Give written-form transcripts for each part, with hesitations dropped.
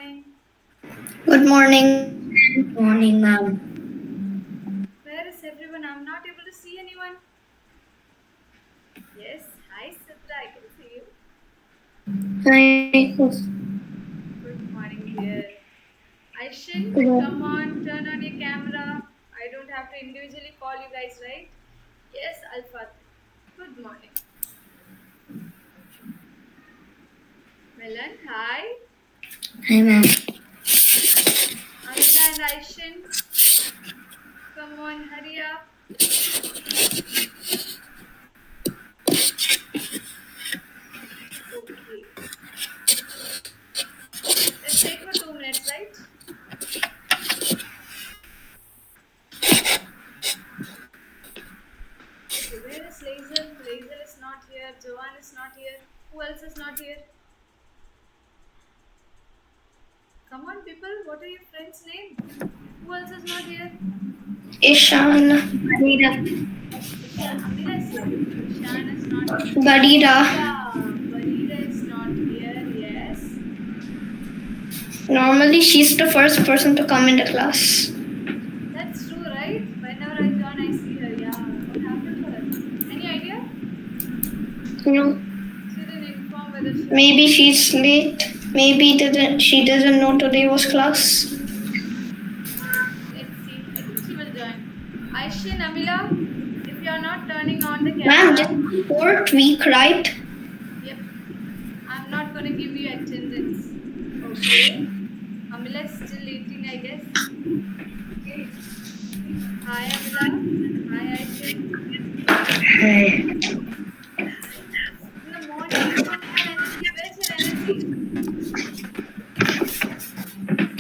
morning. Good morning. Morning, ma'am. Where is everyone? I'm not able to see anyone. Yes, hi Sidra, I can see you. Hi. Good morning, dear. Aishin, come on, turn on your camera. I don't have to individually call you guys, right? Yes, Alpha. Good morning. Melan, hi. Hi, ma'am. Amila and Aishin, come on, hurry up. Okay. Let's wait for 2 minutes, right? Okay, where is Lazel? Lazel is not here. Joanne is not here. Who else is not here? Come on, people. What are your friends' name? Who else is not here? Ishan. Badira. Amira is here. Ishan is not here. Badira. Barira is not here. Yes. Normally, she's the first person to come in the class. That's true, right? Whenever I join, I see her. Yeah. What happened to her? Any idea? You know, She didn't inform whether she was. maybe she's late. Maybe she doesn't know today was class. Let's see. I think she will join. Aishin, Amila, if you are not turning on the Ma'am, camera. this is fourth week, right? Yep. I'm not gonna give you attendance. Okay. Amila is still eating, I guess. Hi, Amila. Hi, Aishin. Hi. In the morning, you don't have energy. Where's your energy?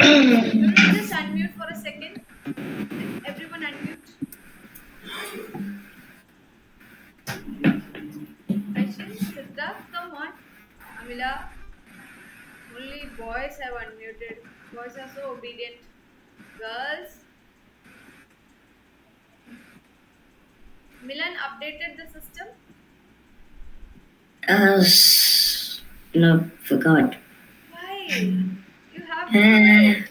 Everyone just unmute for a second. Everyone unmute. Aishin, Sidra, come on. Amila, only boys have unmuted. Boys are so obedient. Girls, Milan updated the system. No, forgot. Why? You have to do it.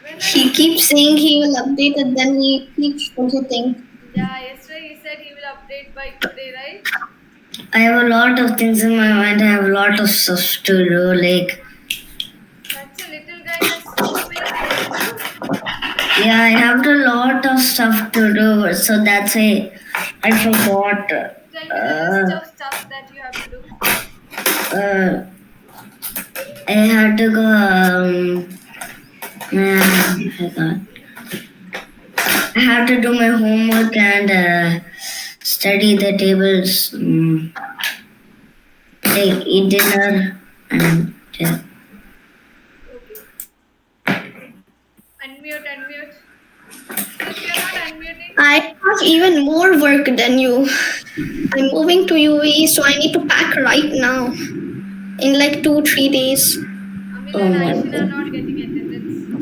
When He keeps saying he will update it, then he keeps forgetting. Yeah, yesterday he said he will update by today, right? I have a lot of things in my mind. I have a lot of stuff to do. Like, Such a little guy has so many things to do. yeah, I have a lot of stuff to do. So that's why I forgot. Tell me the list of stuff that you have to do. I had to go. I have to do my homework and study the tables. Like eat dinner and Okay. Unmute. If you're not unmuting, I have even more work than you. I'm moving to UAE, so I need to pack right now. In like 2-3 days. Amila and Aishin are not getting attendance. You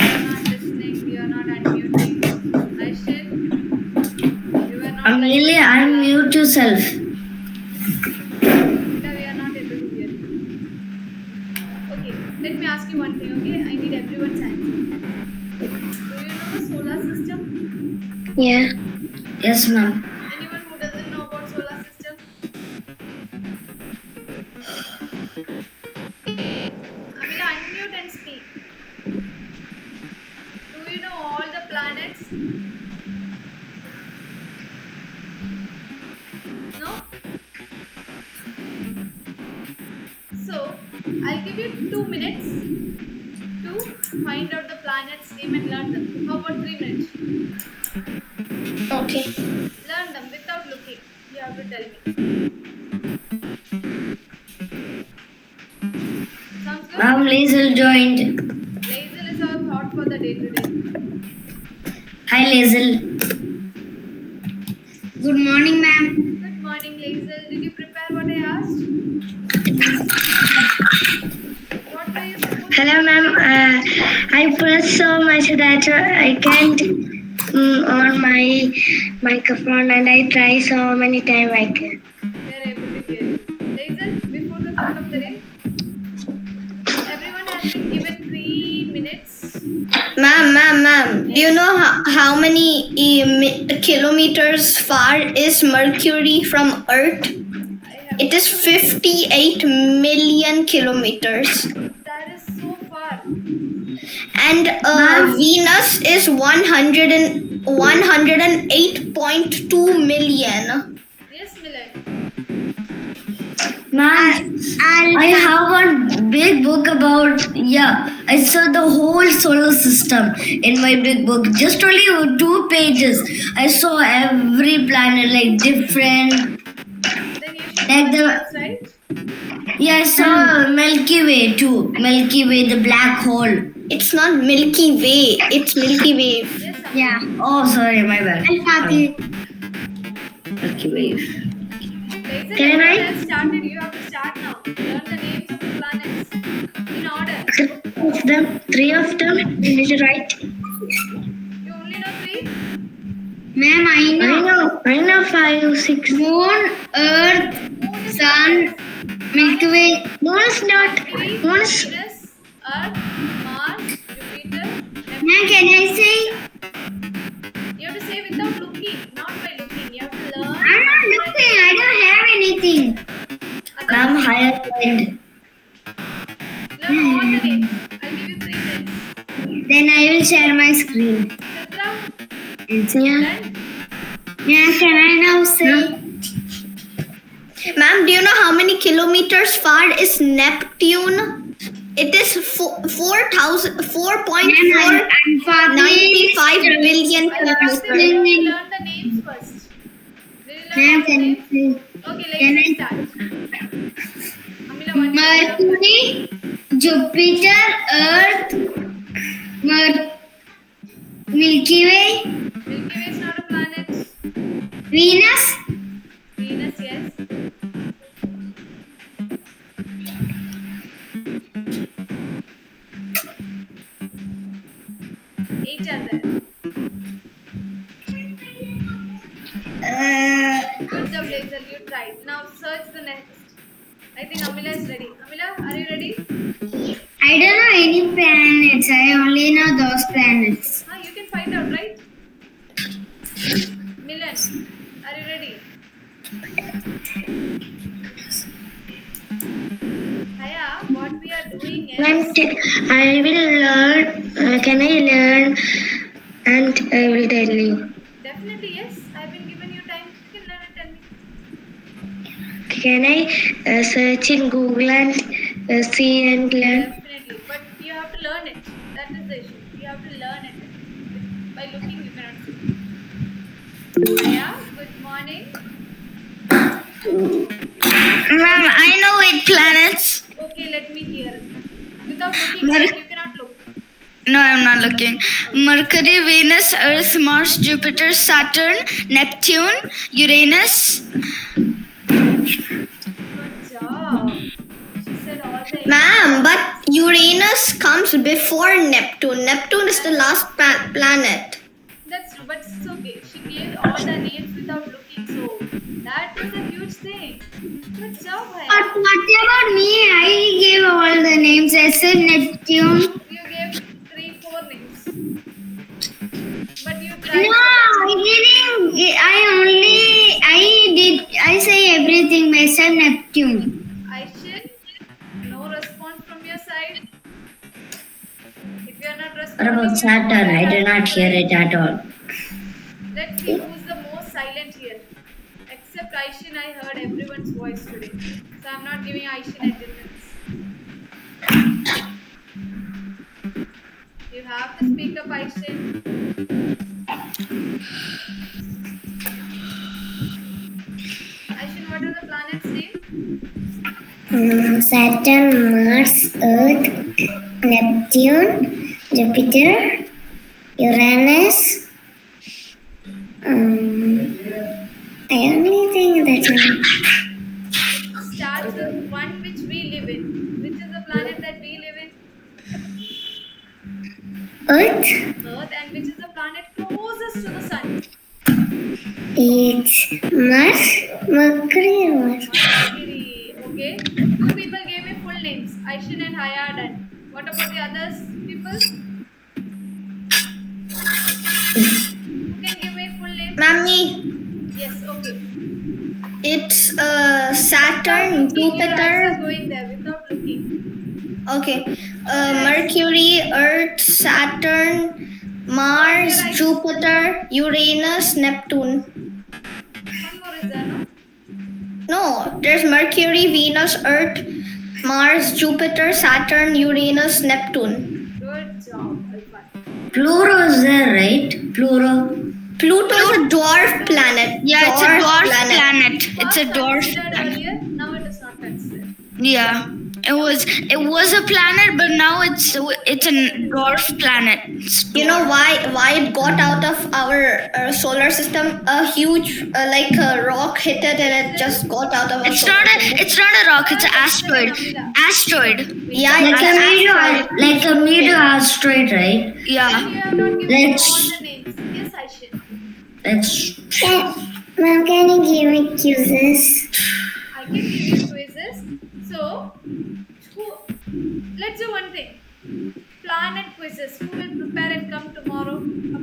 are not listening. You are not unmuting. Aishin, you are not. Amelia, unmute yourself. Amila, we are not able to hear you. Okay, let me ask you one thing, okay? I need everyone's answer. Do you know the solar system? Yeah. Yes, ma'am. Anyone who doesn't know about solar system? Amila, unmute and speak. Do you know all the planets? No? So, I'll give you 2 minutes to find out the planets' name and learn them. How about 3 minutes? Okay. Learn them without looking. You have to tell me. Sounds good? Ma'am, Lazel joined. Lazel is our thought for the day today. Hi, Lazel. Good morning, ma'am. Good morning, Lazel. Did you prepare what I asked? What were you supposed to Hello, ma'am. I pressed so much that I can't on my microphone, and I try so many times I can. We are able to hear you. Lazel, been given 3 minutes. Ma'am, do you Yes. know how many kilometers far is Mercury from Earth? I have It no is clue. 58 million kilometers. That is so far. And Ma'am, Venus is 108.2 million. Yes, Milan. ma'am, I have one big book about, I saw the whole solar system in my big book. Just only 2 pages. I saw every planet like different, Then you should like know the, names, right? I saw Milky Way too. Milky Way, the black hole. It's not Milky Way, it's Milky Way. Yes, Amila. Yeah. Oh, sorry, my bad. Fatih. Milky Way. Ladies and Can everyone I? else started. You have to start now. Learn the names of the planets in order. Three of them. Is it right? You only know 3? Ma'am, I know 5, 6. Moon, Earth, Moon is Sun, not Milky Way. Moon is not. Mercury, Moon is. Venus, Earth, Mars, Jupiter, Neptune. Ma'am, can I say? You have to say without looking, not by looking. You have to learn. I'm not looking. I don't have anything. Ma'am, higher mind. Learn all the names. I'll give you 3 minutes. Then I will share my screen. Chandra, Yeah. done? Yeah, can I now say? Ma'am, do you know how many kilometers far is Neptune? It is 4.495 billion I have to kilometers. learn the names first. Will you learn Ma'am, all the can I names? say? Okay, Can let's I- start. Amila, one Mercury, Jupiter, Earth, Milky Way, Milky Way is not a planet. Venus, Venus, yes. Eight are there. Good job, Laser. You tried. Now search the next. I think Amila is ready. Amila, are you ready? I don't know any planets. I only know those planets. You can find out, right? Milan, are you ready? Haya, what we are doing is I will learn. Can I learn? And I will tell you. definitely yes. I've been given you time. You can learn and tell me. Can I search in Google and see and learn? Definitely, but you have to learn it. That is the issue. You have to learn it. By looking, you cannot see. Haya, good morning. Ma'am, I know 8 planets. Okay, let me hear. Without looking, right? You cannot look. No, I'm not looking. Mercury, Venus, Earth, Mars, Jupiter, Saturn, Neptune, Uranus. Good job. She said all the Ma'am, but Uranus comes before Neptune. Neptune is the last planet. That's true, but it's okay. She gave all the names without looking, so that was a huge thing. Good job, But Haya. what about me? I gave all the names except Neptune. You gave 3-4 names. But you tried. No, I didn't. I say everything except Neptune. Aishin, no response from your side. If you are not What responding, about Saturn? I did not hear it at all. let's see who's the most silent here. Except Aishin, I heard everyone's voice today. So I'm not giving Aishin attendance. You have to speak up, Aishin. Aishin, what are the planets' name? Saturn, Mars, Earth, Neptune, Jupiter, Uranus. I only think that Starts with one which we live in. Which is the planet that we live in? Earth, Earth. And which is the planet closest to the sun? it's Mars, Mercury, or Mars. Mercury. Okay. Two people gave me full names. Aishin and Haya are done. What about the others people? Who can give me full name? Mammy, Yes, okay. it's Without Saturn, looking, your eyes are Jupiter. going there without looking. Okay. Yes. Mercury, Earth, Saturn, Close your Mars, eyes. Jupiter, Uranus, Neptune. One more is there, no? No, there's Mercury, Venus, Earth, Mars, Jupiter, Saturn, Uranus, Neptune. Good job, Alpha. Pluto is there, right? Pluto. Pluto is a dwarf planet. Yeah, it's a dwarf planet. It's a First dwarf considered planet. earlier, now it is not considered. Yeah, it was a planet, but now it's a dwarf planet. You know why it got out of our solar system? A huge like a rock hit it and it just got out of our It's solar not system. it's not a rock. It's an asteroid. Asteroid. Yeah, Like it's a an meteor, asteroid. like a meteor asteroid, right? And Yeah. you have not given me all Let's the names. Yes, Aishin. let's. Mom, can you give me quizzes? I can give you quizzes. So, let's do one thing. Planet quizzes. Who will prepare and come tomorrow? A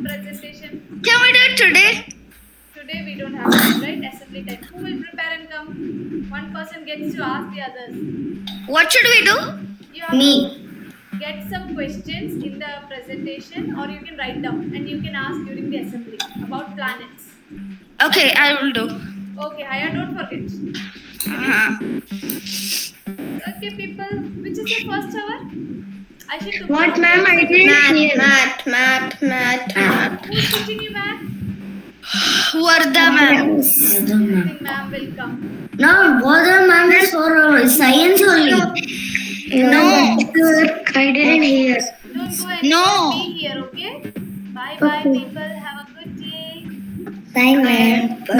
presentation. Can we do it today? Today we don't have time, right? Assembly time. Who will prepare and come? One person gets to ask the others. What should we do? You have Me. to get some questions in the presentation, or you can write down and you can ask during the assembly about planets. Okay, I will do. Okay, Haya, don't forget. Uh-huh. Okay, people. Which is your first hour? I should do What, ma'am? I didn't hear. Math. Who's teaching you math? Varda ma'am. I think ma'am will come. No, water ma'am is for science only. No. I didn't hear. Don't go anywhere. No. Be here, okay? Bye bye, people. Have a good day. Bye, ma'am. Bye.